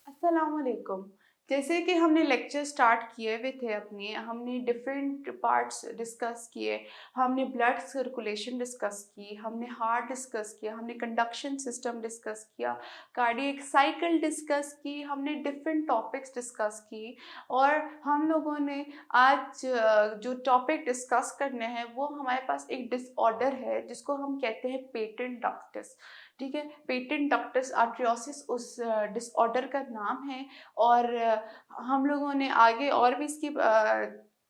अस्सलाम वालेकुम। जैसे कि हमने लेक्चर स्टार्ट किए हुए थे अपने, हमने डिफरेंट पार्ट्स डिस्कस किए। हमने ब्लड सर्कुलेशन डिस्कस की, हमने हार्ट डिस्कस किया, हमने कंडक्शन सिस्टम डिस्कस किया, कार्डियक साइकिल डिस्कस की, हमने डिफरेंट टॉपिक्स डिस्कस की। और हम लोगों ने आज जो टॉपिक डिस्कस करने हैं वो हमारे पास एक डिसऑर्डर है जिसको हम कहते हैं पेटेंट डक्टिस। ठीक है, पेटेंट डक्टिस आर्ट्रियोसिस उस डिसऑर्डर का नाम है। और हम लोगों ने आगे और भी इसकी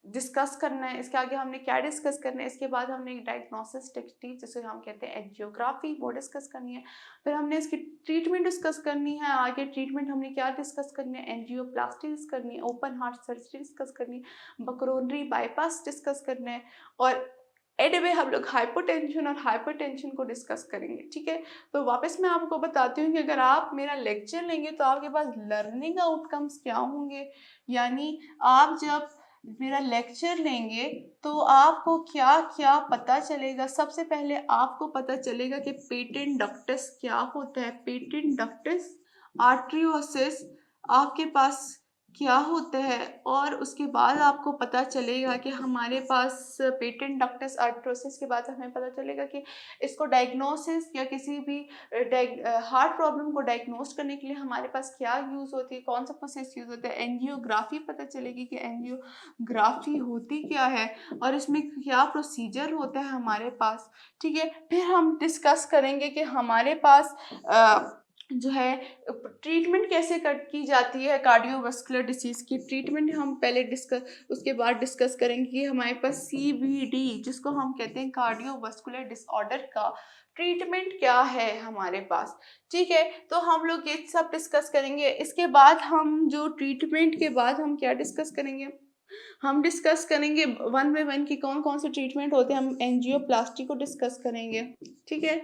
डिस्कस करना है। इसके आगे हमने क्या डिस्कस करना है, इसके बाद हमने एक डायग्नोसिस टेक्निक जिसे हम कहते हैं एंजियोग्राफी वो डिस्कस करनी है। फिर हमने इसकी ट्रीटमेंट डिस्कस करनी है। आगे ट्रीटमेंट हमने क्या डिस्कस करनी है, एंजियोप्लास्टी डिस्कस करनी है, ओपन हार्ट सर्जरी डिस्कस करनी है, कोरोनरी बाईपास डिस्कस करना है। और एंड में हम लोग हाइपोटेंशन और हाइपरटेंशन को डिस्कस करेंगे। ठीक है, तो वापस मैं आपको बताती हूँ कि अगर आप मेरा लेक्चर लेंगे तो आपके पास लर्निंग आउटकम्स क्या होंगे। यानी आप जब मेरा लेक्चर लेंगे तो आपको क्या क्या पता चलेगा। सबसे पहले आपको पता चलेगा कि पेटेंट डक्टस क्या होता है। पेटेंट डक्टस आर्ट्रियोसिस आपके पास क्या होता है। और उसके बाद आपको पता चलेगा कि हमारे पास पेटेंट डक्टस आर्ट्रोसिस के बाद हमें पता चलेगा कि इसको डायग्नोसिस या किसी भी हार्ट प्रॉब्लम को डायग्नोस करने के लिए हमारे पास क्या यूज़ होती है, कौन सा प्रोसेस यूज़ होता है। एंजियोग्राफी पता चलेगी कि एंजियोग्राफी होती क्या है और इसमें क्या प्रोसीजर होता है हमारे पास। ठीक है, फिर हम डिस्कस करेंगे कि हमारे पास जो है ट्रीटमेंट कैसे की जाती है। कार्डियोवास्कुलर डिसीज़ की ट्रीटमेंट हम पहले डिस्कस, उसके बाद डिस्कस करेंगे कि हमारे पास सीवीडी जिसको हम कहते हैं कार्डियोवास्कुलर डिसऑर्डर का ट्रीटमेंट क्या है हमारे पास। ठीक है, तो हम लोग ये सब डिस्कस करेंगे। इसके बाद हम जो ट्रीटमेंट के बाद हम क्या डिस्कस करेंगे, हम डिस्कस करेंगे वन बाय वन की कौन कौन से ट्रीटमेंट होते हैं। हम एंजियोप्लास्टी को डिस्कस करेंगे। ठीक है,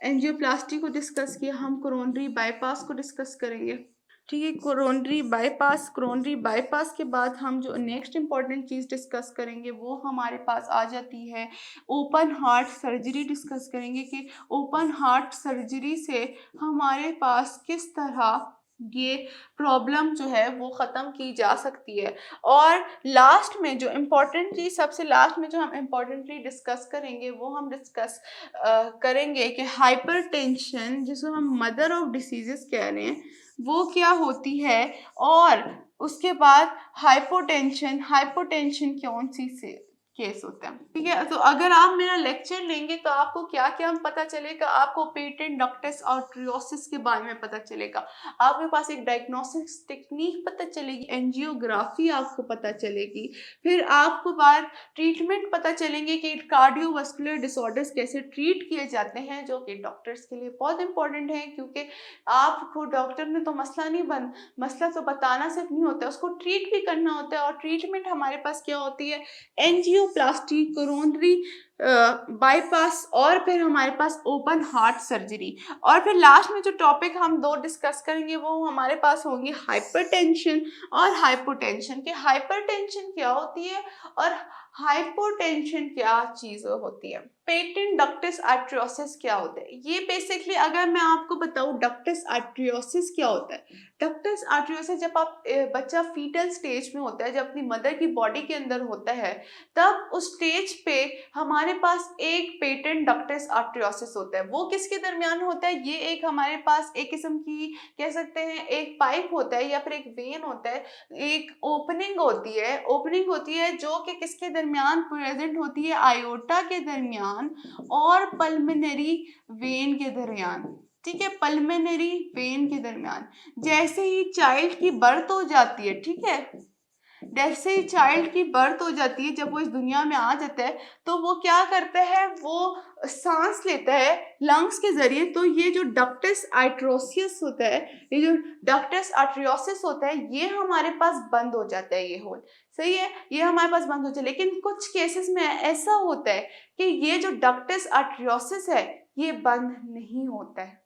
एंजियोप्लास्टी को डिस्कस किया, हम कोरोनरी बाईपास को डिस्कस करेंगे। ठीक है, कोरोनरी बाईपास के बाद हम जो नेक्स्ट इंपॉर्टेंट चीज़ डिस्कस करेंगे वो हमारे पास आ जाती है ओपन हार्ट सर्जरी। डिस्कस करेंगे कि ओपन हार्ट सर्जरी से हमारे पास किस तरह ये प्रॉब्लम जो है वो ख़त्म की जा सकती है। और लास्ट में जो इम्पोर्टेंट चीज़, सबसे लास्ट में जो हम इम्पोर्टेंटली डिस्कस करेंगे वो हम डिस्कस करेंगे कि हाइपरटेंशन जिसको हम मदर ऑफ डिसीजेस कह रहे हैं वो क्या होती है। और उसके बाद हाइपोटेंशन, हाइपोटेंशन कौन सी से केस होता है। ठीक है, तो अगर आप मेरा लेक्चर लेंगे तो आपको क्या क्या पता चलेगा। आपको पेटेंट डक्टिस आर्ट्रियोसिस के बारे में पता चलेगा, आपके पास एक डायग्नोस्टिक्स टेक्निक पता चलेगी, एंजियोग्राफी आपको पता चलेगी। फिर आपको बाद ट्रीटमेंट पता चलेंगे कि कार्डियोवास्कुलर डिसऑर्डर्स कैसे ट्रीट किए जाते हैं, जो कि डॉक्टर्स के लिए बहुत इंपॉर्टेंट है। क्योंकि आपको डॉक्टर ने तो मसला तो बताना सिर्फ नहीं होता है, उसको ट्रीट भी करना होता है। और ट्रीटमेंट हमारे पास क्या होती है, एंजियोप्लास्टी, कोरोनरी बाईपास और फिर हमारे पास ओपन हार्ट सर्जरी। और फिर लास्ट में जो टॉपिक हम दो डिस्कस करेंगे वो हमारे पास होंगे हाइपरटेंशन और हाइपोटेंशन। कि हाइपरटेंशन क्या होती है और हाइपोटेंशन क्या चीज़ होती है। पेटेंट डक्टिस आर्ट्रियोसिस क्या होता है, ये बेसिकली अगर मैं आपको बताऊं डक्टिस आर्ट्रियोसिस क्या होता है। डक्टिस आर्ट्रियोसिस जब बच्चा फीटल स्टेज में होता है, जब अपनी मदर की बॉडी के अंदर होता है, तब उस स्टेज पे हमारे पास एक पेटेंट डक्टिस आर्ट्रियोसिस होता है। वो किसके दरमियान होता है, ये एक हमारे पास एक किस्म की कह सकते हैं एक पाइप होता है या फिर एक वेन होता है। एक ओपनिंग होती है जो कि किसके दरमियान प्रेजेंट होती है, आयोटा के दरमियान और पल्मोनरी वेन के दरमियान। ठीक है, पल्मोनरी वेन के दरमियान। जैसे ही चाइल्ड की बर्थ हो जाती है, ठीक है, जैसे ही चाइल्ड की बर्थ हो जाती है, जब वो इस दुनिया में आ जाता है तो वो क्या करता है, वो सांस लेता है लंग्स के जरिए। तो ये जो डक्टिस आर्ट्रियोसिस होता है, ये जो डक्टिस आर्ट्रियोसिस होता है, ये हमारे पास बंद हो जाता है, ये होल। सही है, ये हमारे पास बंद हो जाता है। लेकिन कुछ केसेस में ऐसा होता है कि ये जो डक्टिस आर्ट्रियोसिस है ये बंद नहीं होता है।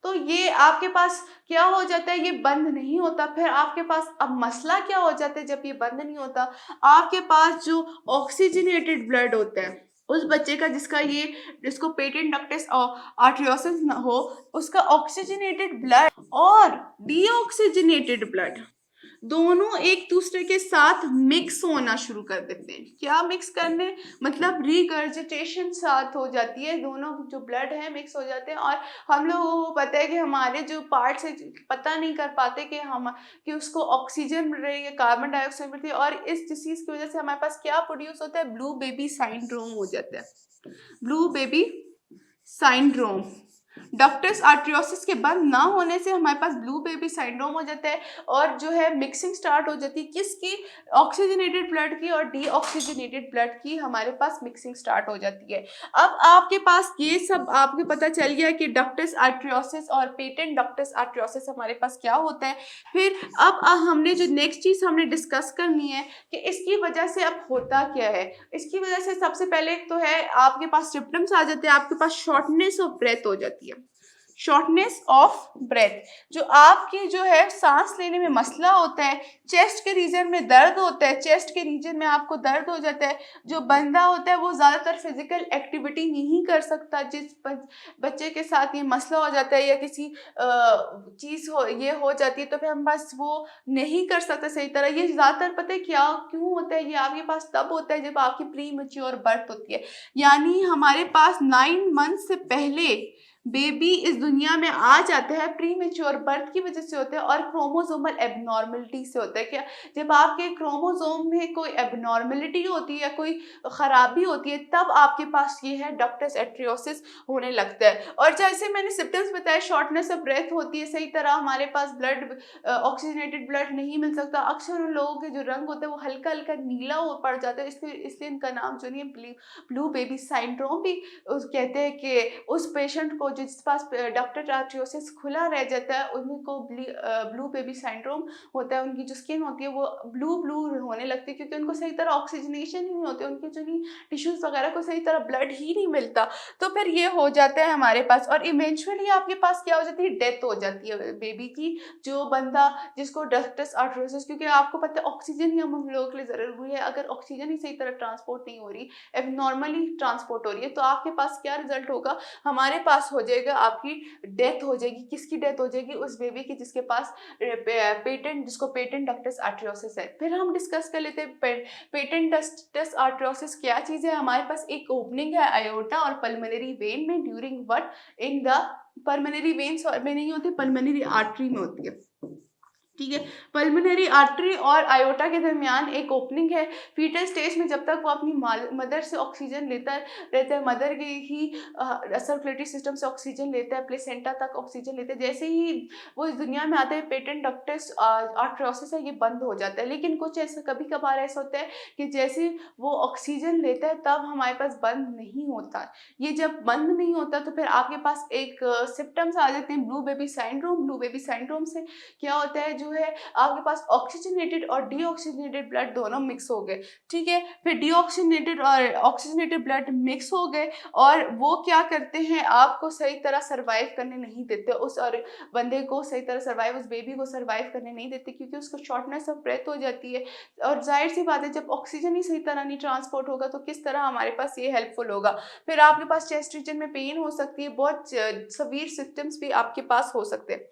तो ये आपके पास क्या हो जाता है, ये बंद नहीं होता। फिर आपके पास अब मसला क्या हो जाता है जब ये बंद नहीं होता, आपके पास जो ऑक्सीजनेटेड ब्लड होता है, उस बच्चे का जिसको पेटेंट डक्टिस आर्टरियोसिस हो, उसका ऑक्सीजनेटेड ब्लड और डीऑक्सीजनेटेड ब्लड दोनों एक दूसरे के साथ मिक्स होना शुरू कर देते हैं। क्या मिक्स करने, मतलब रिगर्जिटेशन साथ हो जाती है, दोनों जो ब्लड है मिक्स हो जाते हैं। और हम लोगों को पता है कि हमारे जो पार्ट्स है पता नहीं कर पाते कि उसको ऑक्सीजन मिल रही है, कार्बन डाइऑक्साइड मिल रही है, और इस डिसीज की वजह से हमारे पास क्या प्रोड्यूस होता है, ब्लू बेबी साइंड्रोम हो जाता है। ब्लू बेबी साइंड्रोम, डक्टस आर्टरियोसिस के बंद ना होने से हमारे पास ब्लू बेबी साइंड्रोम हो जाता है, और जो है मिक्सिंग स्टार्ट हो जाती है किसकी, ऑक्सीजनेटेड ब्लड की और डीऑक्सीजनेटेड ब्लड की हमारे पास मिक्सिंग स्टार्ट हो जाती है। अब आपके पास ये सब आपको पता चल गया कि डक्टस आर्टरियोसिस और पेटेंट डक्टस आर्टरियोसिस हमारे पास क्या होता है। फिर अब हमने जो नेक्स्ट चीज हमने डिस्कस करनी है कि इसकी वजह से अब होता क्या है। इसकी वजह से सबसे पहले तो है आपके पास सिम्टम्स आ जाते हैं, आपके पास शॉर्टनेस ऑफ ब्रेथ हो जाती है। शॉर्टनेस ऑफ ब्रेथ, जो आपकी जो है सांस लेने में मसला होता है, चेस्ट के रीजन में दर्द होता है, चेस्ट के रीजन में आपको दर्द हो जाता है। जो बंदा होता है वो ज़्यादातर फिजिकल एक्टिविटी नहीं कर सकता, जिस बच्चे के साथ ये मसला हो जाता है या किसी चीज़ ये हो जाती है तो फिर हम बस वो नहीं कर सकते सही तरह। ये ज़्यादातर पता है क्या क्यों होता है, ये आपके पास तब होता है जब आपकी प्री मैच्योर बर्थ होती है, यानी हमारे पास 9 मंथ से पहले बेबी इस दुनिया में आ जाता है। प्री मेच्योर बर्थ की वजह से होता है और क्रोमोसोमल एबनॉर्मलिटी से होता है। क्या, जब आपके क्रोमोसोम में कोई एबनॉर्मलिटी होती है या कोई खराबी होती है तब आपके पास ये है डक्टस आर्टरियोसिस होने लगता है। और जैसे मैंने सिम्टम्स बताया, शॉर्टनेस ऑफ ब्रेथ होती है, सही तरह हमारे पास ब्लड ऑक्सीजनेटेड ब्लड नहीं मिल सकता। अक्सर उन लोगों के जो रंग होता है वो हल्का हल्का नीला हो पड़ जाता है, इसलिए इनका नाम जो नहीं है ब्लू बेबी साइंड्रोम भी कहते हैं कि उस पेशेंट को जिस पास डक्टर आर्टरियोसिस खुला रह जाता है उनको ब्लू बेबी साइंड्रोम होता है। उनकी जो स्किन होती है वो ब्लू ब्लू होने लगती है क्योंकि उनको सही तरह ऑक्सीजनेशन ही नहीं होती, उनकी जो नहीं टिश्यूज वगैरह को सही तरह ब्लड ही नहीं मिलता, तो फिर ये हो जाता है हमारे पास। और इवेंचुअली आपके पास क्या हो जाती है, डेथ हो जाती है बेबी की। जो बंदा जिसको डक्टस आर्टरियोसिस, क्योंकि आपको पता है ऑक्सीजन ही हम लोगों के लिए जरूरी है, अगर ऑक्सीजन ही सही तरह ट्रांसपोर्ट नहीं हो रही, एबनॉर्मली ट्रांसपोर्ट हो रही है, तो आपके पास क्या रिजल्ट होगा, हमारे पास हो जाएगा आपकी डेथ हो जाएगी। किसकी डेथ हो जाएगी, उस बेबी की जिसके पास जिसको पेटेंट डक्टस आर्टरियोसिस है। फिर हम डिस्कस कर लेते हैं पेटेंट डक्टस आर्टरियोसिस क्या चीज है। हमारे पास एक ओपनिंग है आयोटा और पल्मोनरी वेन में, during what, in the pulmonary veins में नहीं होती, पल्मोनरी आर्टरी में होती है, ठीक है। पल्मोनरी आर्टरी और आयोटा के दरमियान एक ओपनिंग है। फीटल स्टेज में जब तक वो अपनी मदर से ऑक्सीजन लेता रहता है, मदर के ही सर्कुलेटरी सिस्टम से ऑक्सीजन लेता है, प्लेसेंटा तक ऑक्सीजन लेता है, जैसे ही वो इस दुनिया में आता है पेटेंट डक्टस आर्टरियोसिस है ये बंद हो जाता है। लेकिन कुछ ऐसा कभी कभार ऐसा होता है कि जैसे वो ऑक्सीजन लेता है तब हमारे पास बंद नहीं होता। ये जब बंद नहीं होता तो फिर आपके पास एक सिम्टम्स आ जाते हैं ब्लू बेबी साइंड्रोम। ब्लू बेबी साइंड्रोम से क्या होता है, जो है आपके पास ऑक्सीजनेटेड और डीऑक्सीजनेटेड ब्लड दोनों मिक्स हो गए, ठीक है। फिर डीऑक्सीजनेटेड और ऑक्सीजनेटेड ब्लड मिक्स हो गए और वो क्या करते हैं, आपको सही तरह सर्वाइव करने नहीं देते, उस और बंदे को सही तरह सर्वाइव, उस बेबी को सर्वाइव करने नहीं देते क्योंकि उसको शॉर्टनेस ऑफ ब्रेथ हो जाती है। और जाहिर सी बात है जब ऑक्सीजन ही सही तरह नहीं ट्रांसपोर्ट होगा तो किस तरह हमारे पास ये हेल्पफुल होगा। फिर आपके पास चेस्ट रीजन में पेन हो सकती है, बहुत सवीर सिम्टम्स भी आपके पास हो सकते हैं,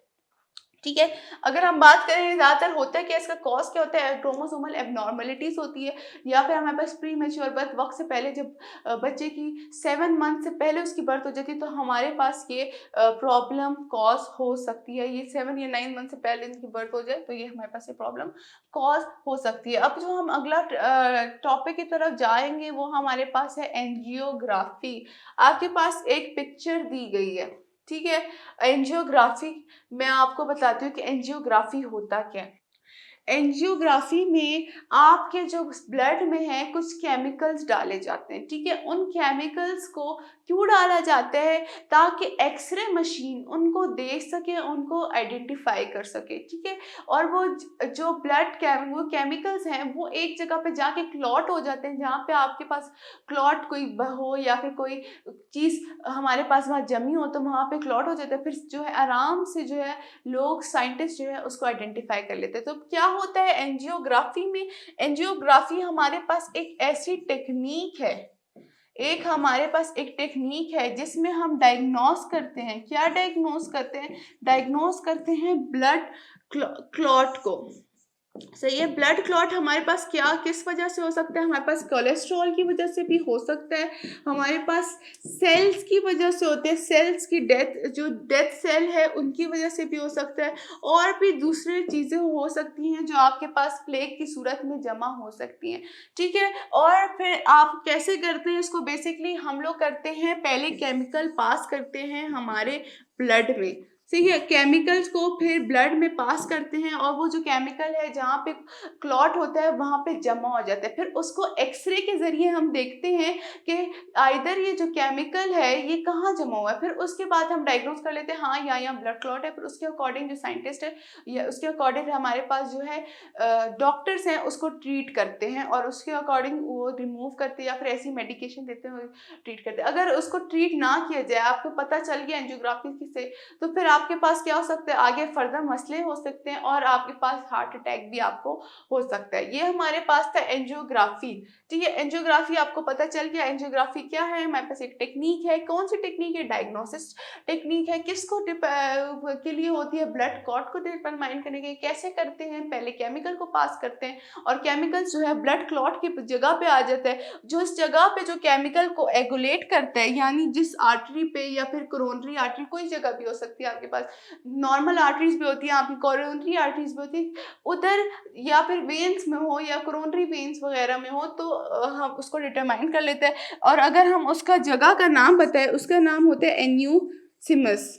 ठीक है। अगर हम बात करें ज़्यादातर होता है कि इसका कॉज क्या होता है, क्रोमोसोमल एबनॉर्मलिटीज होती है, या फिर हमारे पास प्री मैच्योर बर्थ, वक्त से पहले जब बच्चे की 7 मंथ से पहले उसकी बर्थ हो जाती है तो हमारे पास ये प्रॉब्लम कॉज हो सकती है। ये 7 या 9 मंथ से पहले इनकी बर्थ हो जाए तो ये हमारे पास ये प्रॉब्लम कॉज हो सकती है। अब जो हम अगला टॉपिक की तरफ जाएंगे वो हमारे पास है एंजियोग्राफी। आपके पास एक पिक्चर दी गई है, ठीक है। एंजियोग्राफी मैं आपको बताती हूँ कि एंजियोग्राफी होता क्या है। एंजियोग्राफी में आपके जो ब्लड में है कुछ केमिकल्स डाले जाते हैं, ठीक है। उन केमिकल्स को क्यों डाला जाता है, ताकि एक्सरे मशीन उनको देख सके, उनको आइडेंटिफाई कर सके, ठीक है। और वो जो वो केमिकल्स हैं वो एक जगह पे जाके क्लॉट हो जाते हैं, जहाँ पे आपके पास क्लॉट कोई हो या फिर कोई चीज़ हमारे पास वहाँ जमी हो तो वहाँ पे क्लॉट हो जाता है। फिर जो है आराम से जो है लोग साइंटिस्ट जो है उसको आइडेंटिफाई कर लेते हैं। तो क्या होता है एंजियोग्राफी में, एंजियोग्राफी हमारे पास एक ऐसी टेक्निक है, एक हमारे पास एक टेक्निक है जिसमें हम डायग्नोस करते हैं। क्या डायग्नोस करते हैं? डायग्नोस करते हैं ब्लड क्लॉट को। सही है। ब्लड क्लॉट हमारे पास क्या किस वजह से हो सकता है? हमारे पास कोलेस्ट्रॉल की वजह से भी हो सकता है, हमारे पास सेल्स की वजह से होते हैं, सेल्स की डेथ, जो डेथ सेल है उनकी वजह से भी हो सकता है, और भी दूसरी चीज़ें हो सकती हैं जो आपके पास प्लेग की सूरत में जमा हो सकती हैं। ठीक है। और फिर आप कैसे करते हैं इसको? बेसिकली हम लोग करते हैं, पहले केमिकल पास करते हैं हमारे ब्लड में। ठीक है। केमिकल्स को फिर ब्लड में पास करते हैं, और वो जो केमिकल है जहाँ पे क्लॉट होता है वहाँ पे जमा हो जाता है। फिर उसको एक्सरे के ज़रिए हम देखते हैं कि आइदर ये जो केमिकल है ये कहाँ जमा हुआ है। फिर उसके बाद हम डायग्नोस कर लेते हैं, हाँ यहाँ ब्लड क्लॉट है। फिर उसके अकॉर्डिंग जो साइंटिस्ट है या उसके अकॉर्डिंग हमारे पास जो है डॉक्टर्स हैं उसको ट्रीट करते हैं, और उसके अकॉर्डिंग वो रिमूव करते हैं या फिर ऐसी मेडिकेशन देते हैं, ट्रीट करते हैं। अगर उसको ट्रीट ना किया जाए, आपको पता चल गया एंजियोग्राफी से, तो फिर आपके पास क्या हो सकता है? आगे फर्दर मसले हो सकते हैं, और आपके पास हार्ट अटैक भी आपको हो सकता है। ये हमारे पास था एंजियोग्राफी। ठीक है। एंजियोग्राफी आपको पता चल गया। एंजियोग्राफी क्या है? हमारे पास एक टेक्निक है। कौन सी टेक्निक है? डायग्नोसिस टेक्निक है। किसको के लिए होती है? ब्लड क्लॉट को डिटरमाइन करने के लिए। कैसे करते हैं? पहले केमिकल को पास करते हैं, और केमिकल जो है ब्लड क्लॉट की जगह पे आ जाता है। जो इस जगह पे जो केमिकल को एगुलेट करता है, यानी जिस आर्टरी पे या फिर कोरोनरी आर्टरी, कोई जगह भी हो सकती है आपके पास, नॉर्मल आर्टरीज भी होती है, आपकी कोरोनरी आर्टरीज भी होती है, उधर या फिर वेन्स में हो या कोरोनरी वेन्स वगैरह में हो, तो हम उसको डिटरमाइन कर लेते हैं। और अगर हम उसका जगह का नाम बताएं, उसका नाम होता है एन्यूसिमस।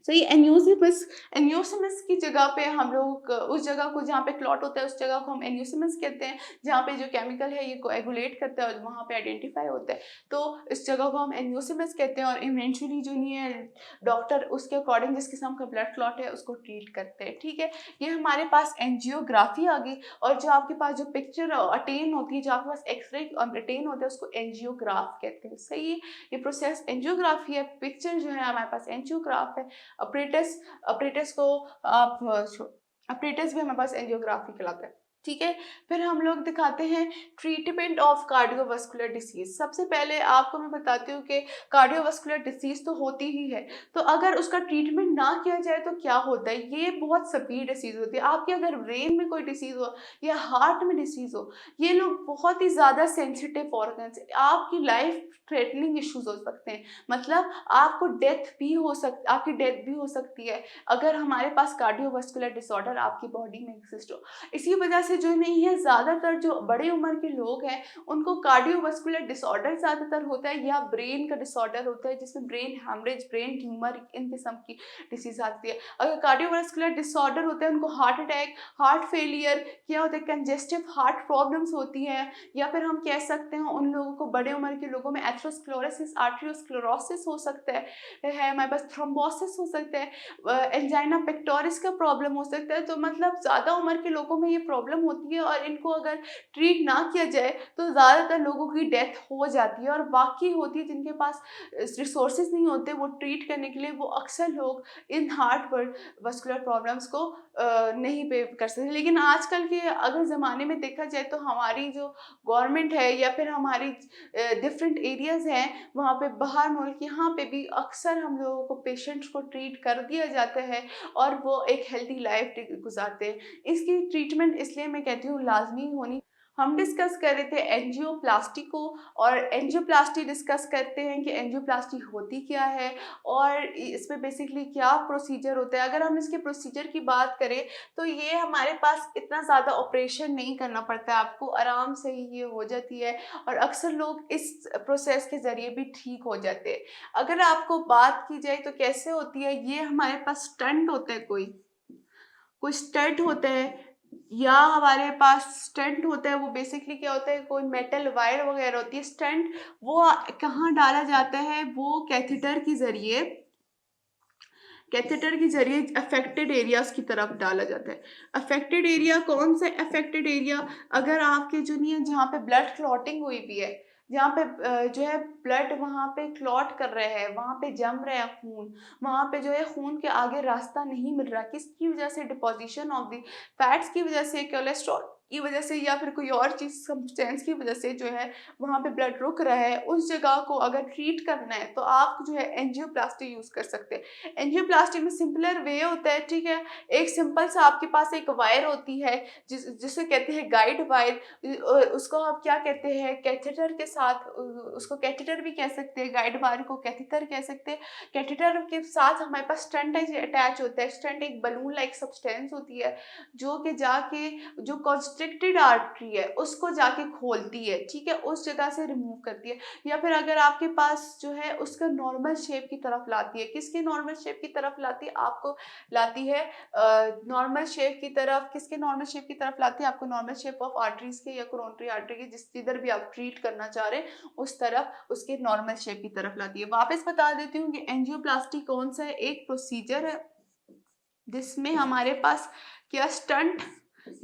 सही। एन्यूसिमस, एन्यूसिमस की जगह पे हम लोग उस जगह को जहाँ पे क्लॉट होता है उस जगह को हम एन्यूसिमस कहते हैं, जहाँ पे जो केमिकल है ये कोएगुलेट करता है और वहाँ पे आइडेंटिफाई होता है, तो इस जगह को हम एन्यूसिमस कहते हैं। और इवेंचुअली जो नहीं है डॉक्टर उसके अकॉर्डिंग जिस किस्म का ब्लड क्लॉट है उसको ट्रीट करते हैं। ठीक है। ये हमारे पास एंजियोग्राफी आ गई। और जो आपके पास जो पिक्चर अटेन होती है, जो आपके पास एक्सरे अटेन होता है, उसको एंजियोग्राफ कहते हैं। सही है। ये प्रोसेस एंजियोग्राफी है। पिक्चर जो है हमारे पास एंजियोग्राफ है। अपरेटस, अपरेटस को आप अपरेटस भी हमारे पास एंजियोग्राफी कहलाता है। ठीक है। फिर हम लोग दिखाते हैं ट्रीटमेंट ऑफ कार्डियोवास्कुलर डिसीज। सबसे पहले आपको मैं बताती हूँ कि कार्डियोवास्कुलर डिसीज तो होती ही है, तो अगर उसका ट्रीटमेंट ना किया जाए तो क्या होता है? ये बहुत सभी डिसीज होती है। आपके अगर ब्रेन में कोई डिसीज हो या हार्ट में डिसीज हो, ये लोग बहुत ही ज़्यादा सेंसिटिव ऑर्गन्स, आपकी लाइफ थ्रेटनिंग इश्यूज हो सकते हैं। मतलब आपको डेथ भी हो सकती, आपकी डेथ भी हो सकती है अगर हमारे पास कार्डियोवास्कुलर डिसऑर्डर आपकी बॉडी में एग्जिस्ट हो। इसी वजह से जो नहीं है, ज़्यादातर जो बड़े उम्र के लोग हैं उनको कार्डियोवास्कुलर डिसऑर्डर ज़्यादातर होता है, या ब्रेन का डिसऑर्डर होता है जिसमें ब्रेन हैमरेज, ब्रेन ट्यूमर, इन किस्म की डिसीज आती है। अगर कार्डियोवास्कुलर डिसऑर्डर होता है उनको हार्ट अटैक, हार्ट फेलियर, क्या होता है कंजेस्टिव हार्ट प्रॉब्लम्स होती हैं, या फिर हम कह सकते हैं उन लोगों को, बड़े उम्र के लोगों में एथेरोस्क्लेरोसिस, आर्टेरियोस्क्लेरोसिस हो सकता है, हमारे पास थ्रोम्बोसिस हो सकता है, एंजाइना पेक्टोरिस का प्रॉब्लम हो सकता है। तो मतलब ज़्यादा उम्र के लोगों में ये प्रॉब्लम होती है, और इनको अगर ट्रीट ना किया जाए तो ज़्यादातर लोगों की डेथ हो जाती है। और बाकी होती है जिनके पास रिसोर्सेज नहीं होते वो ट्रीट करने के लिए, वो अक्सर लोग इन हार्ट वास्कुलर प्रॉब्लम्स को नहीं पे कर सकते। लेकिन आजकल के अगर ज़माने में देखा जाए तो हमारी जो गवर्नमेंट है या फिर हमारी डिफरेंट एरियाज़ हैं वहाँ पे, बाहर मुल्क, यहाँ पे भी अक्सर हम लोगों को पेशेंट्स को ट्रीट कर दिया जाता है और वो एक हेल्दी लाइफ गुजारते हैं। इसकी ट्रीटमेंट इसलिए मैं कहती हूँ लाजमी होनी। हम डिस्कस कर रहे थे एंजियोप्लास्टी को, और एंजियोप्लास्टी डिस्कस करते हैं कि एंजियोप्लास्टी होती क्या है और इसमें बेसिकली क्या प्रोसीजर होता है। अगर हम इसके प्रोसीजर की बात करें तो ये हमारे पास इतना ज़्यादा ऑपरेशन नहीं करना पड़ता है, आपको आराम से ही ये हो जाती है, और अक्सर लोग इस प्रोसेस के ज़रिए भी ठीक हो जाते हैं। अगर आपको बात की जाए तो कैसे होती है, ये हमारे पास स्टंट होता है, कोई स्टंट होता है, या हमारे पास स्टंट होता है, वो बेसिकली क्या होता है, कोई मेटल वायर वगैरह होती है। स्टंट वो कहाँ डाला जाता है? वो कैथेटर के ज़रिए, कैथेटर के जरिए अफेक्टेड एरियाज की तरफ डाला जाता है। अफेक्टेड एरिया कौन सा अफेक्टेड एरिया? अगर आपके जो नहीं है, जहाँ पे ब्लड क्लॉटिंग हुई भी है, जहाँ पे जो है ब्लड वहाँ पे क्लॉट कर रहे हैं, वहाँ पे जम रहे हैं खून, वहाँ पे जो है खून के आगे रास्ता नहीं मिल रहा, किसकी वजह से? डिपोजिशन ऑफ द फैट्स की वजह से, कोलेस्ट्रॉल की वजह से या फिर कोई और चीज़ सब्सटेंस की वजह से जो है वहाँ पे ब्लड रुक रहा है, उस जगह को अगर ट्रीट करना है तो आप जो है एंजियोप्लास्टी यूज़ कर सकते हैं। एंजियोप्लास्टी में सिंपलर वे होता है, ठीक है। एक सिंपल सा आपके पास एक वायर होती है जिसे कहते हैं गाइड वायर, उसको आप क्या कहते हैं कैथेटर के साथ, उसको कैथेटर भी कह सकते हैं, गाइड वायर को कैथेटर कह सकते हैं। कैथेटर के साथ हमारे पास स्टंट अटैच होता है। स्टंट एक बलून लाइक सब्सटेंस होती है जो कि जाके जो कॉन्स्ट्रिक्टेड आर्टरी है उसको जाके खोलती है, ठीक है, उस जगह से रिमूव करती है। या फिर अगर आपके पास जो है उसका नॉर्मल शेप की तरफ लाती है, किसके नॉर्मल शेप की तरफ लाती है, आपको लाती है नॉर्मल शेप की तरफ। किसके नॉर्मल शेप की तरफ लाती है, आपको नॉर्मल शेप ऑफ आर्टरीज के या कोरोनरी आर्टरी के, जिधर भी आप ट्रीट करना चाह रहे हैं उस तरफ उसके नॉर्मल शेप की तरफ लाती है। वापस बता देती हूँ कि एंजियोप्लास्टी कौन सा है, एक प्रोसीजर है जिसमें हमारे पास क्या स्टंट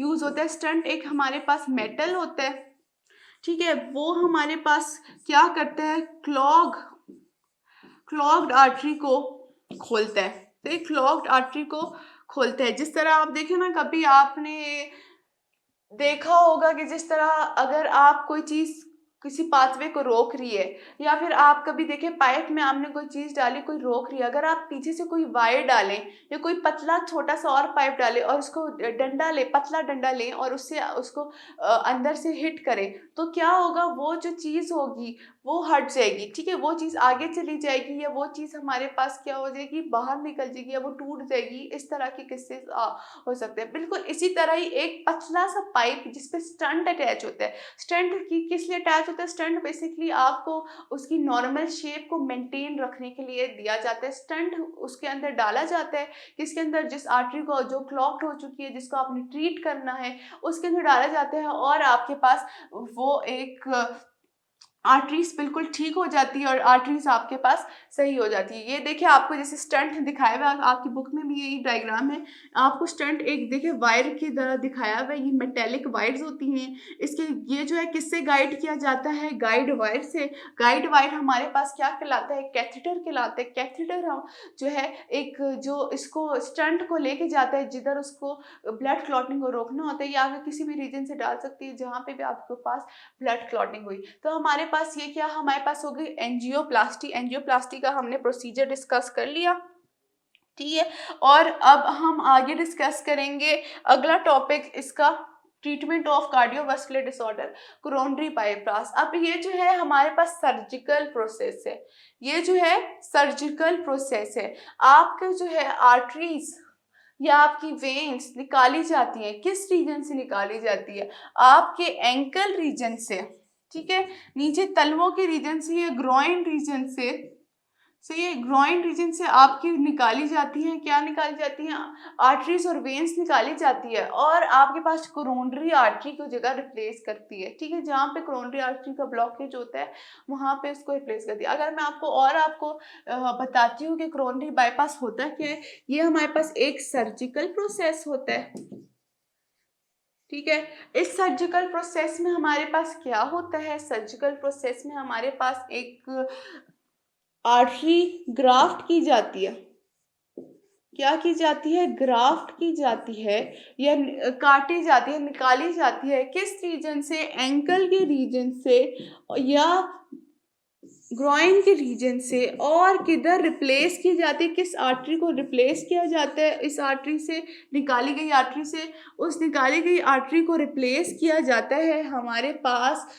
यूज होता है। स्टंट एक हमारे पास मेटल होता है, ठीक है, वो हमारे पास क्या करता है, क्लॉग्ड आर्टरी को खोलता है। तो एक क्लॉग्ड आर्टरी को खोलता है, जिस तरह आप देखें ना, कभी आपने देखा होगा कि जिस तरह अगर आप कोई चीज किसी पाथवे को रोक रही है, या फिर आप कभी देखें पाइप में आपने कोई चीज डाली, कोई रोक रही है, अगर आप पीछे से कोई वायर डालें या कोई पतला छोटा सा और पाइप डालें और उसको डंडा ले, पतला डंडा लें और उससे उसको अंदर से हिट करें, तो क्या होगा, वो जो चीज होगी वो हट जाएगी, ठीक है, वो चीज आगे चली जाएगी या वो चीज हमारे पास क्या हो जाएगी, बाहर निकल जाएगी या वो टूट जाएगी। इस तरह के किस्से हो सकते हैं। बिल्कुल इसी तरह ही एक पतला सा पाइप जिसपे स्टंट अटैच होता है। स्टंट की किस लिए अटैच होता है, स्टंट बेसिकली आपको उसकी नॉर्मल शेप को मेंटेन रखने के लिए दिया जाता है। स्टंट उसके अंदर डाला जाता है, किसके अंदर, जिस आर्टरी को जो क्लॉक्ड हो चुकी है, जिसको आपने ट्रीट करना है, उसके अंदर डाला जाता है और आपके पास वो एक आर्टरीज बिल्कुल ठीक हो जाती है और आर्टरीज आपके पास सही हो जाती है। ये देखिए आपको जैसे स्टंट दिखाया हुआ है, आपकी बुक में भी यही डायग्राम है, आपको स्टंट एक देखिए वायर की तरह दिखाया हुआ है, ये मेटेलिक वायर्स होती हैं। इसके ये जो है किससे गाइड किया जाता है, गाइड वायर से। गाइड वायर हमारे पास क्या कहलाता है, कैथेटर कहलाता है। कैथेटर हम जो है एक जो इसको स्टंट को लेके जाता है, जिधर उसको ब्लड क्लॉटिंग को रोकना होता है, या फिर किसी भी रीजन से डाल सकती है जहाँ पे भी आपके पास ब्लड क्लॉटिंग हुई। तो हमारे पास ये क्या, हमारे पास हो गई एंजियोप्लास्टी। एंजियोप्लास्टी का हमने प्रोसीजर डिस्कस कर लिया, ठीक है। और अब हम आगे डिस्कस करेंगे अगला टॉपिक इसका, treatment of cardiovascular disorder coronary bypass. अब ये जो है हमारे पास सर्जिकल प्रोसेस है, ये जो है सर्जिकल प्रोसेस है। आपके जो है आर्टरीज या आपकी वेन्स निकाली जाती हैं, किस रीजन से निकाली जाती है, आपके एंकल रीजन से, ठीक है, नीचे तलवों के रीजन से, ये ग्रॉइन रीजन से ये ग्रॉइन रीजन से आपकी निकाली जाती है, क्या निकाली जाती है, आर्टरीज और वेन्स निकाली जाती है और आपके पास कोरोनरी आर्टरी को जगह रिप्लेस करती है, ठीक है। जहाँ पे कोरोनरी आर्टरी का ब्लॉकेज होता है वहाँ पे उसको रिप्लेस करती है। अगर मैं आपको बताती हूँ कि कोरोनरी बाईपास होता क्या है, ये हमारे पास एक सर्जिकल प्रोसेस होता है, ठीक है। इस सर्जिकल प्रोसेस में हमारे पास क्या होता है, सर्जिकल प्रोसेस में हमारे पास एक आर्टरी ग्राफ्ट की जाती है, क्या की जाती है, ग्राफ्ट की जाती है या काटी जाती है, निकाली जाती है, किस रीजन से, एंकल के रीजन से या ग्रॉइन के रीजन से, और किधर रिप्लेस की जाती है, किस आर्टरी को रिप्लेस किया जाता है, इस आर्टरी से, निकाली गई आर्टरी से उस निकाली गई आर्टरी को रिप्लेस किया जाता है हमारे पास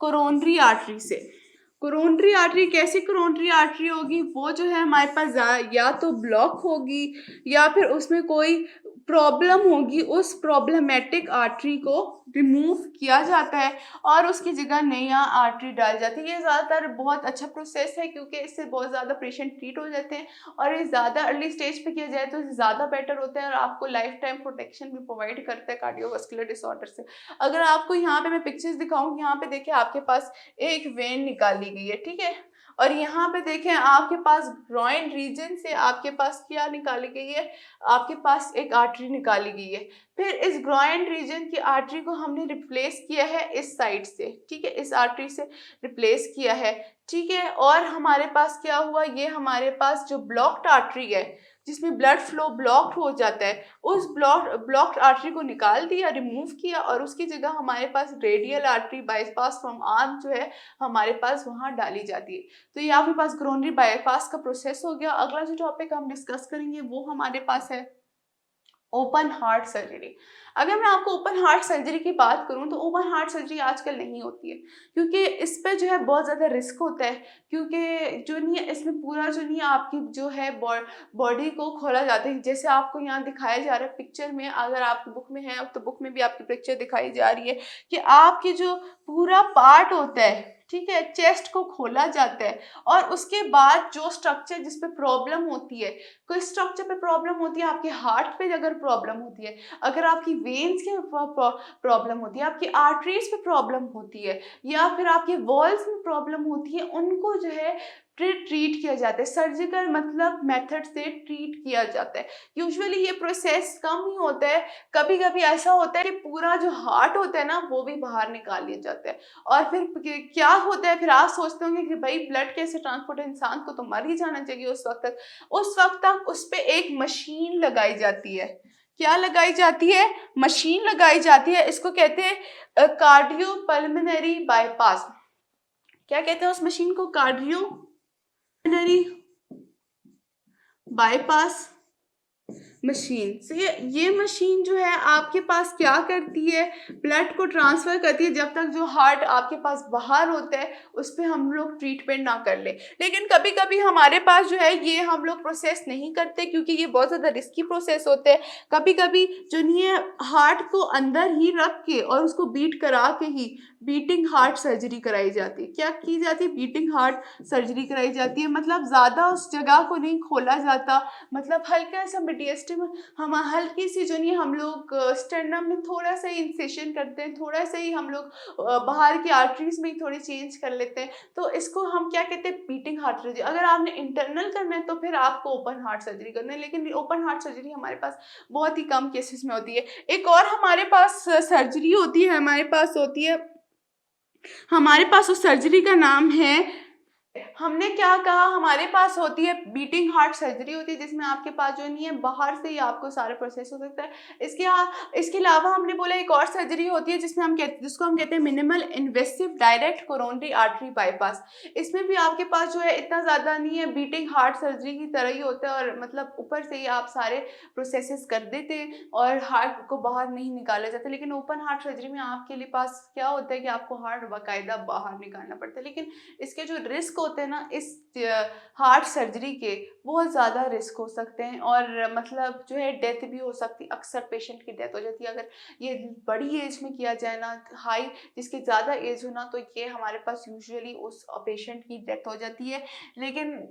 कोरोनरी आर्टरी से। कोरोनरी आर्टरी, कैसी कोरोनरी आर्टरी होगी, वो जो है हमारे पास या तो ब्लॉक होगी या फिर उसमें कोई प्रॉब्लम होगी, उस प्रॉब्लमेटिक आर्टरी को रिमूव किया जाता है और उसकी जगह नया आर्टरी डाल जाती है। ये ज़्यादातर बहुत अच्छा प्रोसेस है क्योंकि इससे बहुत ज़्यादा पेशेंट ट्रीट हो जाते हैं और ये ज़्यादा अर्ली स्टेज पे किया जाए तो ज़्यादा बेटर होता है और आपको लाइफ टाइम प्रोटेक्शन भी प्रोवाइड करता है कार्डियोवास्कुलर डिसऑर्डर से। अगर आपको यहाँ पे मैं पिक्चर्स दिखाऊँ, यहाँ पे देखिए आपके पास एक वेन निकाली गई है, ठीक है, और यहाँ पे देखें आपके पास ग्रॉइन रीजन से आपके पास क्या निकाली गई है, आपके पास एक आर्टरी निकाली गई है। फिर इस ग्रॉइन रीजन की आर्टरी को हमने रिप्लेस किया है इस साइड से, ठीक है, इस आर्टरी से रिप्लेस किया है, ठीक है। और हमारे पास क्या हुआ, ये हमारे पास जो ब्लॉक्ड आर्टरी है, जिसमें ब्लड फ्लो ब्लॉक्ड हो जाता है, उस ब्लॉक्ड आर्टरी को निकाल दिया, रिमूव किया, और उसकी जगह हमारे पास radial artery bypass from arm जो है हमारे पास वहाँ डाली जाती है। तो ये आपके पास कोरोनरी बाईपास का प्रोसेस हो गया। अगला जो टॉपिक हम डिस्कस करेंगे वो हमारे पास है ओपन हार्ट सर्जरी। अगर मैं आपको ओपन हार्ट सर्जरी की बात करूं तो ओपन हार्ट सर्जरी आजकल नहीं होती है, क्योंकि इस पे जो है बहुत ज़्यादा रिस्क होता है, क्योंकि जो नहीं है इसमें पूरा जो नहीं है आपकी जो है बॉडी को खोला जाता है। जैसे आपको यहाँ दिखाया जा रहा है पिक्चर में, अगर आपकी बुक में है तो बुक में भी आपकी पिक्चर दिखाई जा रही है कि आपकी जो पूरा पार्ट होता है, ठीक है, चेस्ट को खोला जाता है, और उसके बाद जो स्ट्रक्चर जिस पे प्रॉब्लम होती है, कोई स्ट्रक्चर पे प्रॉब्लम होती है, आपके हार्ट पे अगर प्रॉब्लम होती है, अगर आपकी वेन्स के प्रॉब्लम होती है, आपकी आर्टरीज पे प्रॉब्लम होती है, या फिर आपके वॉल्स में प्रॉब्लम होती है, उनको जो है ट्रीट किया जाता है, सर्जिकल मतलब मेथड से ट्रीट किया जाता है। यूजुअली ये प्रोसेस कम ही होता है, कभी कभी ऐसा होता है कि पूरा जो हार्ट होता है ना वो भी बाहर निकाल लिया जाता है। और फिर क्या होता है, फिर आप सोचते होंगे कि भाई ब्लड कैसे ट्रांसपोर्ट, इंसान को तो मर ही जाना चाहिए उस वक्त तक। उस वक्त तक उस पर एक मशीन लगाई जाती है। क्या लगाई जाती है? मशीन लगाई जाती है। इसको कहते हैं कार्डियो पल्मोनरी बाईपास। क्या कहते हैं उस मशीन को? Cardio pulmonary bypass machine. से ये मशीन जो है आपके पास क्या करती है, ब्लड को ट्रांसफर करती है जब तक जो हार्ट आपके पास बाहर होता है उस पर हम लोग ट्रीटमेंट ना कर ले। लेकिन कभी कभी हमारे पास जो है ये हम लोग प्रोसेस नहीं करते, क्योंकि ये बहुत ज़्यादा रिस्की प्रोसेस होते हैं। कभी कभी जो नहीं है हार्ट को अंदर ही रख के और उसको बीट करा के ही बीटिंग हार्ट सर्जरी कराई जाती है। क्या की जाती है? बीटिंग हार्ट सर्जरी कराई जाती है। मतलब ज़्यादा उस जगह को नहीं खोला जाता, मतलब हल्का सा मीडियस्टम, हम हल्की सी जो नहीं हम लोग स्टर्नम में थोड़ा सा ही इंसेशन करते हैं, थोड़ा सा ही हम लोग बाहर की आर्टरीज में थोड़ी चेंज कर लेते हैं। तो इसको हम क्या कहते हैं? Beating heart surgery. अगर आपने इंटरनल करना है तो फिर आपको ओपन हार्ट सर्जरी करना है, लेकिन ओपन हार्ट सर्जरी हमारे पास बहुत ही कम केसेस में होती है। एक और हमारे पास सर्जरी होती है, हमारे पास उस सर्जरी का नाम है, हमने क्या कहा, हमारे पास होती है बीटिंग हार्ट सर्जरी होती है, जिसमें आपके पास जो नहीं है बाहर से ही आपको सारा प्रोसेस हो सकता है। इसके अलावा हमने बोला एक और सर्जरी होती है जिसको हम कहते हैं minimal invasive direct coronary artery bypass. इसमें भी आपके पास जो है इतना ज़्यादा नहीं है, बीटिंग हार्ट सर्जरी की तरह ही होता है, और मतलब ऊपर से ही आप सारे प्रोसेसेस कर देते हैं और हार्ट को बाहर नहीं निकाला जाता। लेकिन ओपन हार्ट सर्जरी में आपके लिए पास क्या होता है कि आपको हार्ट बाकायदा बाहर निकालना पड़ता है। लेकिन इसके जो रिस्क होते हैं ना इस हार्ट सर्जरी के, बहुत ज़्यादा रिस्क हो सकते हैं, और मतलब जो है डेथ भी हो सकती है। अक्सर पेशेंट की डेथ हो जाती है अगर ये बड़ी एज में किया जाए ना, हाई जिसकी ज़्यादा एज हो ना, तो ये हमारे पास यूजुअली उस पेशेंट की डेथ हो जाती है। लेकिन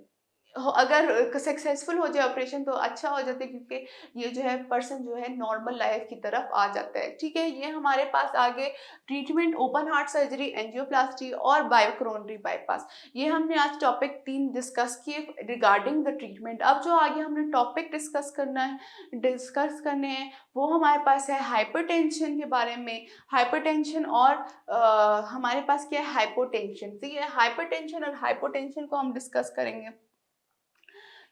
अगर सक्सेसफुल हो जाए ऑपरेशन तो अच्छा हो जाता है, क्योंकि ये जो है पर्सन जो है नॉर्मल लाइफ की तरफ आ जाता है। ठीक है, ये हमारे पास आगे treatment open heart surgery, angioplasty और बायोकोरोनरी बाईपास, ये हमने आज टॉपिक 3 डिस्कस किए रिगार्डिंग द ट्रीटमेंट। अब जो आगे हमने टॉपिक डिस्कस करने हैं वो हमारे पास है हाइपरटेंशन के बारे में। हाइपरटेंशन और हमारे पास क्या है? हाइपोटेंशन। ठीक है, हाइपरटेंशन और हाइपोटेंशन को हम डिस्कस करेंगे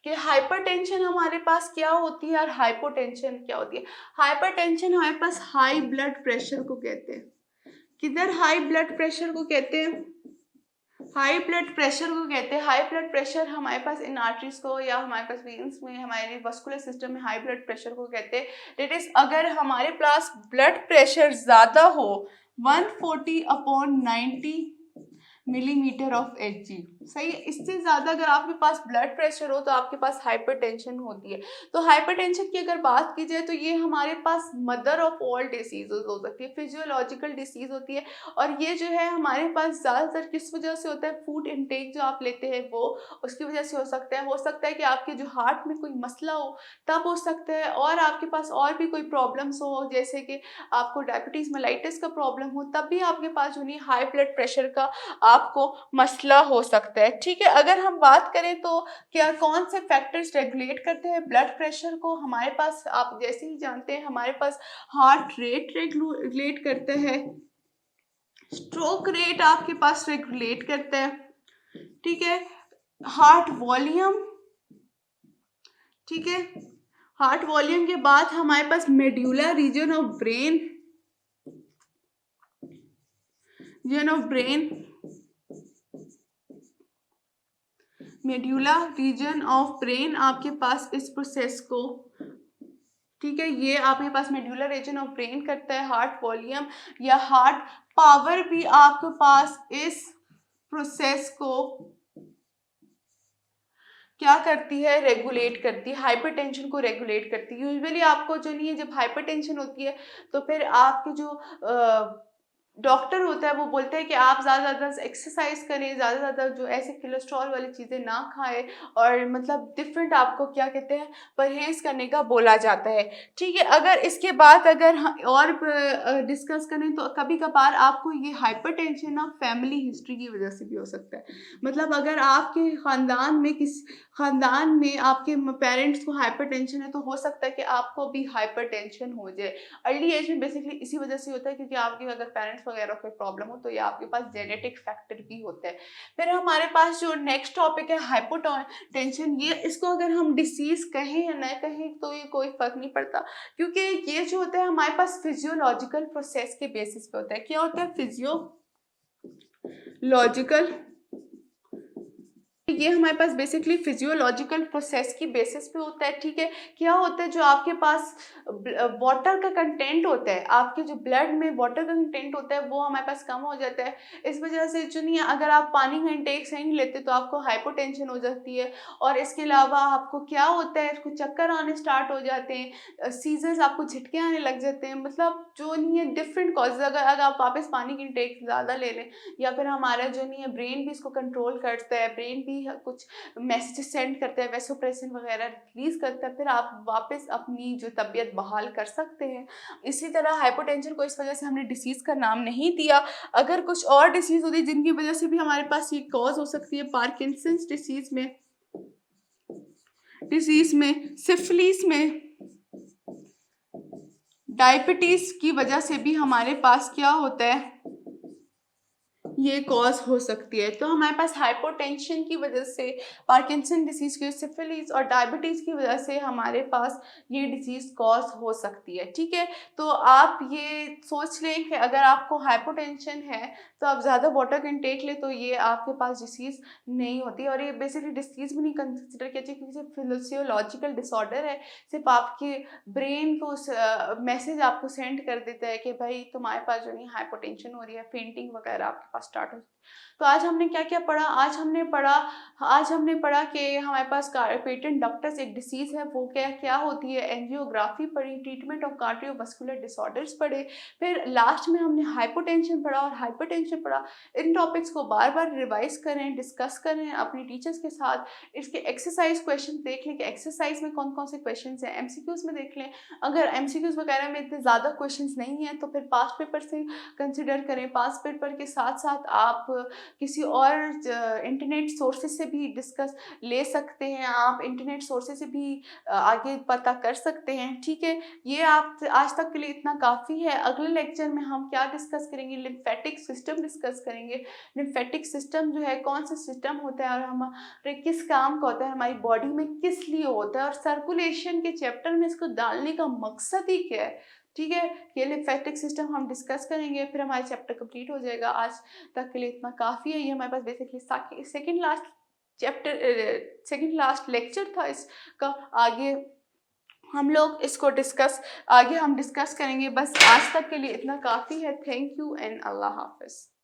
कि हाइपरटेंशन हमारे पास क्या होती है और हाइपोटेंशन क्या होती है। हाइपरटेंशन हमारे पास हाई ब्लड प्रेशर को कहते हैं। किधर हाई ब्लड प्रेशर को कहते हैं? हाई ब्लड प्रेशर को कहते हैं। हाई ब्लड प्रेशर हमारे पास इन आर्टरीज को या हमारे पास वेन्स में, हमारे वस्कुलर सिस्टम में हाई ब्लड प्रेशर को कहते हैं। दैट इज अगर हमारे पास ब्लड प्रेशर ज्यादा हो 140/90 मिलीमीटर ऑफ Hg, सही है। इससे ज्यादा अगर आपके पास ब्लड प्रेशर हो तो आपके पास हाइपरटेंशन होती है। तो हाइपरटेंशन की अगर बात की जाए तो ये हमारे पास मदर ऑफ ऑल डिसीजेज हो सकती है, फिजियोलॉजिकल डिसीज होती है। और ये जो है हमारे पास ज्यादातर किस वजह से होता है? फूड इनटेक जो आप लेते हैं वो उसकी वजह से हो सकता है कि आपके जो हार्ट में कोई मसला हो तब हो सकता है, और आपके पास और भी कोई प्रॉब्लम्स हो जैसे कि आपको डायबिटीज मेलाइटिस का प्रॉब्लम हो, तब भी आपके पास जो नहीं हाई ब्लड प्रेशर का आपको मसला हो सकता है। ठीक है, अगर हम बात करें तो क्या कौन से फैक्टर्स रेगुलेट करते हैं ब्लड प्रेशर को? हमारे पास आप जैसे ही जानते हैं हमारे पास हार्ट रेट रेगुलेट करते हैं, स्ट्रोक रेट आपके पास रेगुलेट करता है, ठीक है, हार्ट वॉल्यूम, ठीक है। हार्ट वॉल्यूम के बाद हमारे पास medullary region of brain, medulla region of brain आपके पास इस प्रोसेस को, ठीक है, ये आपके पास मेड्यूलर रीजन ऑफ ब्रेन करता है हार्ट वॉल्यूम या हार्ट पावर भी आपके पास इस प्रोसेस को क्या करती है, रेगुलेट करती है, हाइपरटेंशन को रेगुलेट करती है। यूजुअली आपको जो नहीं है, जब हाइपरटेंशन होती है तो फिर आपके जो डॉक्टर होता है वो बोलते हैं कि आप ज़्यादा से ज़्यादा एक्सरसाइज करें, ज़्यादा से ज़्यादा जो ऐसे कोलेस्ट्रॉल वाली चीज़ें ना खाएं, और मतलब डिफरेंट आपको क्या कहते हैं, परहेज़ करने का बोला जाता है। ठीक है, अगर इसके बाद अगर और डिस्कस करें तो कभी कभार आपको ये हाइपरटेंशन ना फैमिली हिस्ट्री की वजह से भी हो सकता है। मतलब अगर आपके ख़ानदान में आपके पेरेंट्स को हाइपरटेंशन है तो हो सकता है कि आपको भी हाइपरटेंशन हो जाए। अर्ली एज में बेसिकली इसी वजह से होता है क्योंकि आपके अगर पेरेंट्स वगैरह कोई प्रॉब्लम हो तो ये आपके पास जेनेटिक फैक्टर भी होता है। फिर हमारे पास जो नेक्स्ट टॉपिक है हाइपोटेंशन, ये इसको अगर हम डिसीज कहें या न कहें तो ये कोई फर्क नहीं पड़ता, क्योंकि ये जो होता है हमारे पास फिजियोलॉजिकल प्रोसेस के बेसिस पे होता है। क्या होता है, फिजियोलॉजिकल, ये हमारे पास बेसिकली फिजियोलॉजिकल प्रोसेस की बेसिस पे होता है। ठीक है, क्या होता है, जो आपके पास वाटर का कंटेंट होता है, आपके जो ब्लड में वाटर का कंटेंट होता है वो हमारे पास कम हो जाता है। इस वजह से जो नहीं है, अगर आप पानी का इंटेक सही नहीं लेते तो आपको हाइपोटेंशन हो जाती है। और इसके अलावा आपको क्या होता है, इसको चक्कर आने स्टार्ट हो जाते हैं, सीजर्स, आपको झटके आने लग जाते हैं। मतलब जो नहीं है डिफरेंट कॉजेज, अगर आप वापस पानी की इंटेक ज़्यादा ले लें, या फिर हमारा जो नहीं है ब्रेन भी इसको कंट्रोल करता है, ब्रेन भी कुछ मैसेज सेंड करता है, वैसोप्रेसिन वगैरह रिलीज करता है, फिर आप वापस अपनी जो तबीयत बहाल कर सकते हैं। इसी तरह हाइपोटेंशन को इस वजह से हमने डिसीज़ का नाम नहीं दिया। अगर कुछ और डिसीज़ होती है जिनकी वजह से भी हमारे पास ये कॉज हो सकती है, पार्किंसंस डिसीज में, सिफिलिस में, डायबिटीज की वजह से भी हमारे पास क्या होता है, ये कॉज हो सकती है। तो हमारे पास हाइपोटेंशन की वजह से, पार्किंसन डिसीज की, सिफिलिस और डायबिटीज़ की वजह से हमारे पास ये डिसीज़ कॉज हो सकती है। ठीक है, तो आप ये सोच लें कि अगर आपको हाइपोटेंशन है तो आप ज़्यादा वाटर का इंटेक लें तो ये आपके पास डिसीज़ नहीं होती। और ये बेसिकली डिसीज़ भी नहीं कंसिडर किया जाए क्योंकि फिजियोलॉजिकल डिसऑर्डर है, सिर्फ आपके ब्रेन को मैसेज आपको सेंड कर देता है कि भाई तुम्हारे पास जो नहीं हाइपोटेंशन हो रही है, फेंटिंग वगैरह आपके पास स्टार्ट हो। तो आज हमने क्या क्या पढ़ा, आज हमने पढ़ा कि हमारे पास पेटेंट डक्टस एक डिसीज़ है, वो क्या क्या होती है, एंजियोग्राफी पढ़ी, ट्रीटमेंट ऑफ कार्डियोवास्कुलर डिसऑर्डर्स पढ़े, फिर लास्ट में हमने हाइपोटेंशन पढ़ा और हाइपरटेंशन पढ़ा। इन टॉपिक्स को बार बार रिवाइज करें, डिस्कस करें अपने टीचर्स के साथ। इसके एक्सरसाइज क्वेश्चन देख लें कि एक्सरसाइज में कौन कौन से क्वेश्चन हैं, एमसीक्यूज में देख लें। अगर एमसीक्यूज वगैरह में इतने ज़्यादा क्वेश्चन नहीं हैं तो फिर पास्ट पेपर से कंसिडर करें। पास्ट पेपर के साथ साथ आप किसी और इंटरनेट सोर्सेज से भी डिस्कस ले सकते हैं, आप इंटरनेट सोर्सेज से भी आगे पता कर सकते हैं। ठीक है, ये आप आज तक के लिए इतना काफ़ी है। अगले लेक्चर में हम क्या डिस्कस करेंगे, लिम्फेटिक सिस्टम डिस्कस करेंगे। लिम्फेटिक सिस्टम जो है कौन सा सिस्टम होता है और हमारे किस काम का होता है, हमारी बॉडी में किस लिए होता है, और सर्कुलेशन के चैप्टर में इसको डालने का मकसद ही क्या है। ठीक है, ये लिम्फेटिक सिस्टम हम डिस्कस करेंगे, फिर हमारा चैप्टर कंप्लीट हो जाएगा। आज तक के लिए इतना काफ़ी है। ये हमारे पास बेसिकली सेकंड लास्ट लेक्चर था इसका। आगे हम डिस्कस करेंगे। बस आज तक के लिए इतना काफ़ी है। थैंक यू एंड अल्लाह हाफिज़।